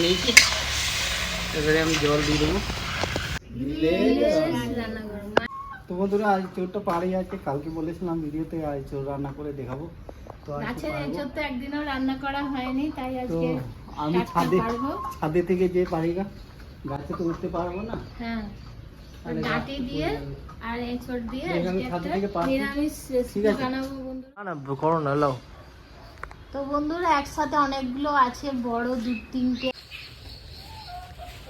নিয়েছি, এবারে আমি জল দিয়ে দেবো। তো বন্ধুরা আজ চোরটা পাড়ে আছে, কালকে বলেছিলাম ভিডিওতে আজ চোর রান্না করে দেখাবো। তো গাছের এঁচোড় তো একদিনও রান্না করা হয়নি, তাই আজকে আমি ছাদে থেকে যে পারিগা গাছে তো উঠতে পারবো না। হ্যাঁ, ডাঁটি দিয়ে আর এঁচোড় দিয়ে নিরামিষ রেসিপি বানাবো বন্ধুরা। না করো না, লাও। তো বন্ধুরা একসাথে অনেকগুলো আছে, বড় 2-3টে,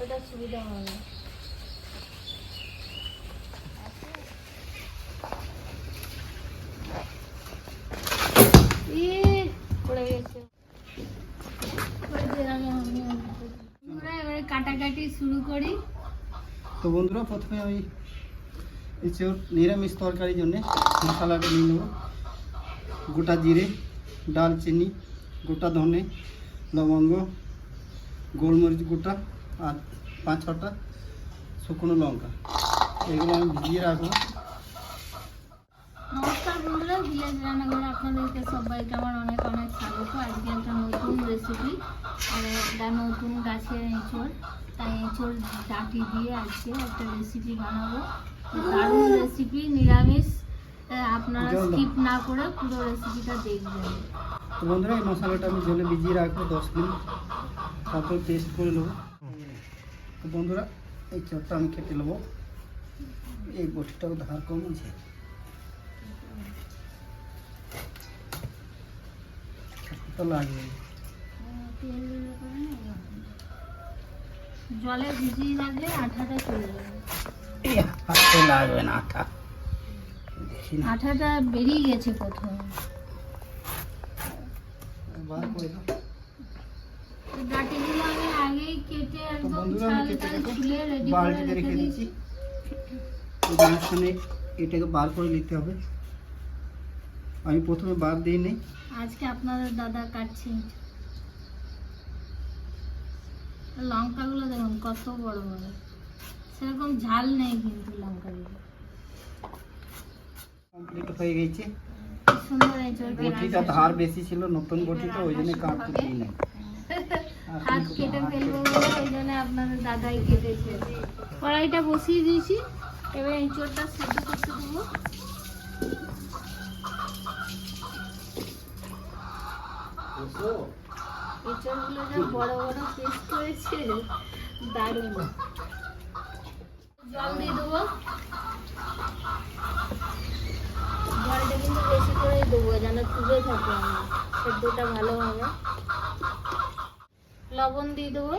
ওটা সুবিধা হবে। পড়ে গেছে। এবারে কাটাকাটি শুরু করি। তো বন্ধুরা প্রথমে আমি নিরামিষ তরকারির জন্য মশলাটা নিয়ে নেব। গোটা জিরে, ডালচিনি, গোটা ধনে, লবঙ্গ, গোলমরিচ গোটা আর 5-6টা শুকনো লঙ্কা, এগুলো আমি ভিজিয়ে রাখবো। নমস্কার বন্ধুরা, ভিলেজ রান্নাঘরে আপনাদেরকে সবাইকে আমার অনেক অনেক স্বাগত। আজকে একটা নতুন রেসিপি, আর একটা নতুন গাছের এঁচোড়, তাই এঁচোড় ডাঁটি দিয়ে আজকে একটা রেসিপি বানাবো। দারুণ রেসিপি, নিরামিষ, আপনারা স্কিপ না করে পুরো রেসিপিটা দেখবেন। তো বন্ধুরা এই মশলাটা আমি জলে ভিজিয়ে রাখবো 10 মিনিট, তারপর পেস্ট করে নেবো। তো বন্ধুরা এই চটটা আমি কেটে নেবো। এই বটিটাও ধার কম আছে, তো লাগবে। জলে ভিজিয়ে রাখলে আঠাটা চলে যাবে। হাতে লাগবে না আঠা, আঠাটা বেরিয়ে গেছে প্রথম। ডাঁটিগুলো আমি আগেই কেটে একদম ছুলে রেডি করে রেখে দিয়েছি। এটাকে বার করে নিতে হবে, আমি প্রথমে বার দিয়ে নেই। আজকে আপনাদের দাদা কাটছি। লঙ্কাগুলো দেখুন কত বড় বড়, সেরকম ঝাল নেই কিন্তু লঙ্কাগুলো। কমপ্লিট হয়ে গেছে। সুন্দর বটিটা ধার বেশি ছিল, নতুন বটিটা, ওই জন্য কাটতে দিই নাই। হাত কেটে ফেলবো বলে ওই জন্য আপনাদের দাদাই কেটেছে। কড়াইটা বসিয়ে দিয়েছি, এবার এঁচোড়টা সেদ্ধ করতে দেবো। এঁচোড়গুলো যা বড় বড় পিস করেছে, দারুণ। জল দিয়ে দেবো, জলটা কিন্তু বেশি করেই দেবো যেন চুবে থাকে, সেদ্ধটা ভালো হবে। লবণ দিয়ে দেবো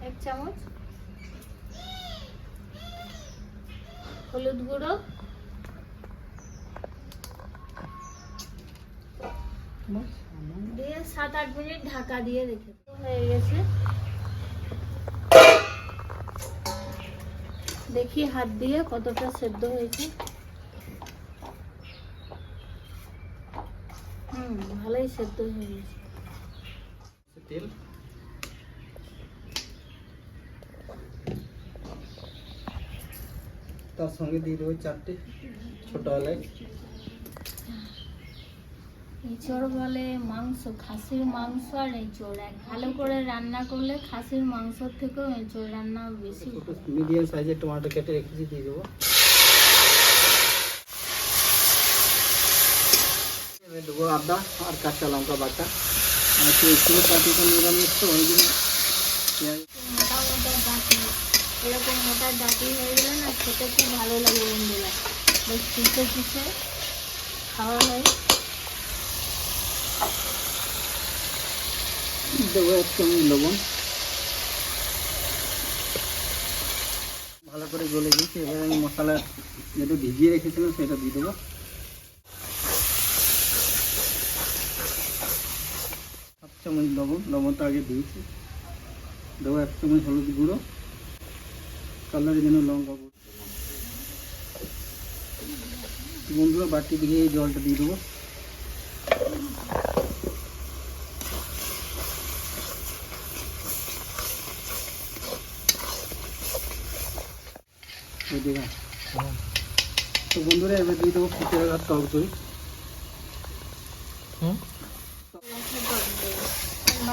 1 চামচ, হলুদ গুঁড়ো, দিয়ে 7-8 মিনিট ঢাকা দিয়ে রেখে হয়ে গেছে। দেখি হাত দিয়ে কতটা সেদ্ধ হয়েছে। ভালোই সেদ্ধ হয়ে গেছে। তেল, তার সঙ্গে দিয়ে দেবো 4টে ছোট এলাচ। এঁচোড় বলে মাংস, খাসির মাংস আর এঁচোড় ভালো করে রান্না করলে খাসির মাংসর থেকেও এঁচোড় রান্না বেশি। মিডিয়াম সাইজের টমেটো কেটে রেখেছি, দিয়ে দেবো। দেবো আদা আর কাঁচা লঙ্কা বাটা। এঁচোড় পাটিটা নিরামিষ তো, ওই জন্য মোটা মোটা ডাঁটি, এরকম মোটা ডাঁটি হয়ে গেলে না খেতে খুব ভালো লাগে বন্ধুরা, বেশ পিষে পিষে খাওয়া হয়। দেবো 1 চামচ লবণ। ভালো করে গলে গেছে, এবার আমি মশলা যেটা ভিজিয়ে রেখেছিলাম সেটা দিয়ে দেবো। 7 চামচ লবণ, লবণটা আগে দিয়েছি। দেবো 1 চামচ হলুদ গুঁড়ো, কালারের জন্য লঙ্কা গুঁড়ো। বন্ধুরা বাটি দিয়ে এই জলটা দিয়ে দেবো। তো বন্ধুরা এবার দিয়ে দেবো ফুটে আর টক দই।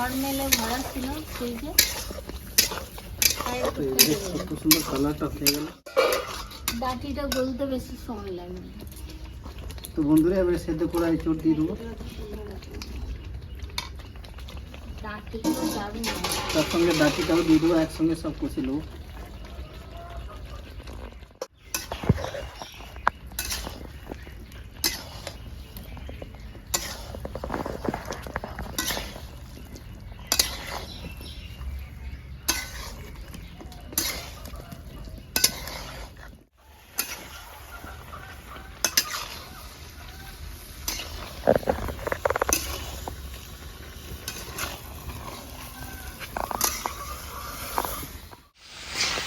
ঘর মেলে ভরা ছিল ফ্রিজে, তাই একটু এই ফেটে যে গেল। কত সুন্দর কালারটা হয়ে গেল। ডাটিটা গলতে বেশি সময় লাগে না। তো বন্ধুরা এবারে সেদ্ধ করা এঁচড় দিয়ে দেবো, ডাটিগুলো দারুণ লাগে। তার সঙ্গে ডাটিটাও দিয়ে দেবো, একসঙ্গে সব কষে নেবো।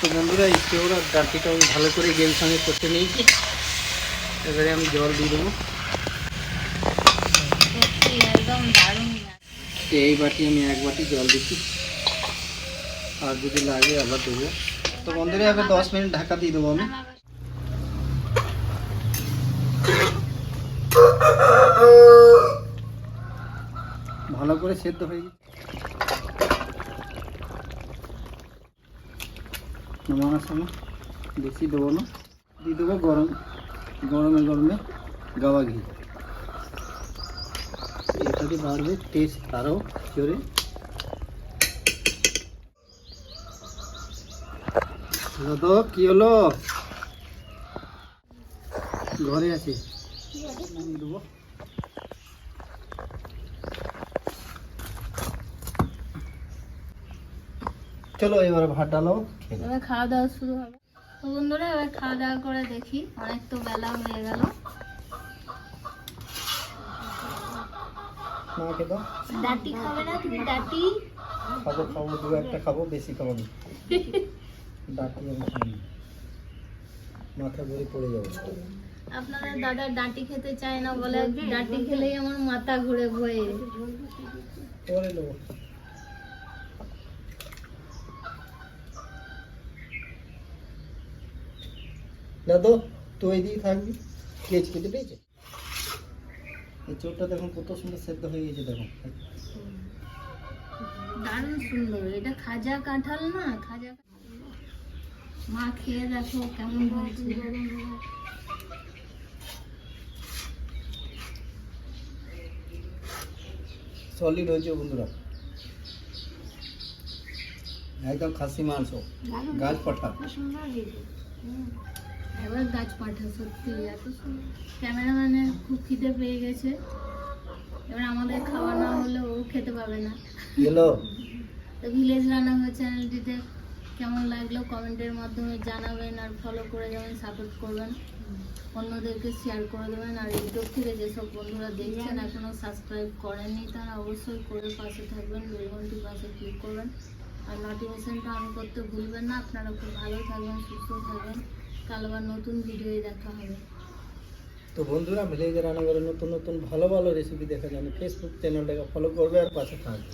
তো বন্ধুরা এঁচড় আর ডাটিটা আমি ভালো করে গেম সঙ্গে কষে নিয়েছি। এবারে আমি জল দিয়ে দেবো। সত্যি একদম দারুণ লাগে। এই বাটি আমি এক বাটি জল দিচ্ছি, আর যদি লাগে আবার দেবো। তো বন্ধুরা এবার 10 মিনিট ঢাকা দিয়ে দেবো আমি। ভালো করে সেদ্ধ হয়ে গেছে। নামানোর সময় বেশি দেবো না, দিয়ে দেবো গরমে গরমে গাওয়া ঘি। এটাতে বাড়বে টেস্ট আরও জোরে। দাদা কি হলো, ঘরে আছে নামিয়ে দেবো। চলো এবার ভাত ডালো, খেয়ে নাও। এবার খাওয়া দাওয়া শুরু হবে। তো বন্ধুরা এবার খাওয়া দাওয়া করে দেখি, অনেক তো বেলা হয়ে গেল। মা খেয়ে দাও। ডাটি খাবে না তুমি? ডাটি খাবো খাবো, দু একটা খাবো, বেশি খাবো না। ডাটি আমি খাই না, মাথা ঘুরে পড়ে যাবে। আপনাদের দাদা ডাটি খেতে চায় না বলে, ডাটি খেলেই আমার মাথা ঘুরে বয়ে। পরে নেবো। দাদু তুই দিয়ে থাকবি, পেঁয়াজ কেটে পেয়েছে। এই চোরটা দেখুন কত সুন্দর সেদ্ধ হয়ে গেছে, দেখুন। দারুণ সুন্দর। এটা খাজা কাঁঠাল না, খাজা কাঁঠাল। মা খেয়ে দেখো কেমন হয়েছে। সলিড হয়েছে বন্ধুরা, একদম খাসি মাংস, গাছ পাঠা। এবার গাছ পাঠা সত্যি এত সুন্দর। ক্যামেরাম্যানের খুব খিদে পেয়ে গেছে, এবার আমাদের খাওয়া না হলে ও খেতে পাবে না। গেলো। তো ভিলেজ রান্নাঘর চ্যানেলটিতে কেমন লাগলো কমেন্টের মাধ্যমে জানাবেন, আর ফলো করে যাবেন, সাপোর্ট করবেন, অন্যদেরকে শেয়ার করে দেবেন। আর ইউটিউব থেকে যেসব বন্ধুরা দেখছেন এখনও সাবস্ক্রাইব করেননি তারা অবশ্যই করে পাশে থাকবেন, বেলঘন্টির পাশে ক্লিক করবেন, আর নোটিফিকেশনটা অন করতে ভুলবেন না। আপনারা খুব ভালো থাকবেন, সুস্থ থাকবেন। কাল আবার নতুন ভিডিওয়ে দেখা হবে। তো বন্ধুরা ভিলেজ রান্নাঘরে নতুন নতুন ভালো ভালো রেসিপি দেখার জন্য ফেসবুক চ্যানেলটাকে ফলো করবে আর পাশে থাকবে।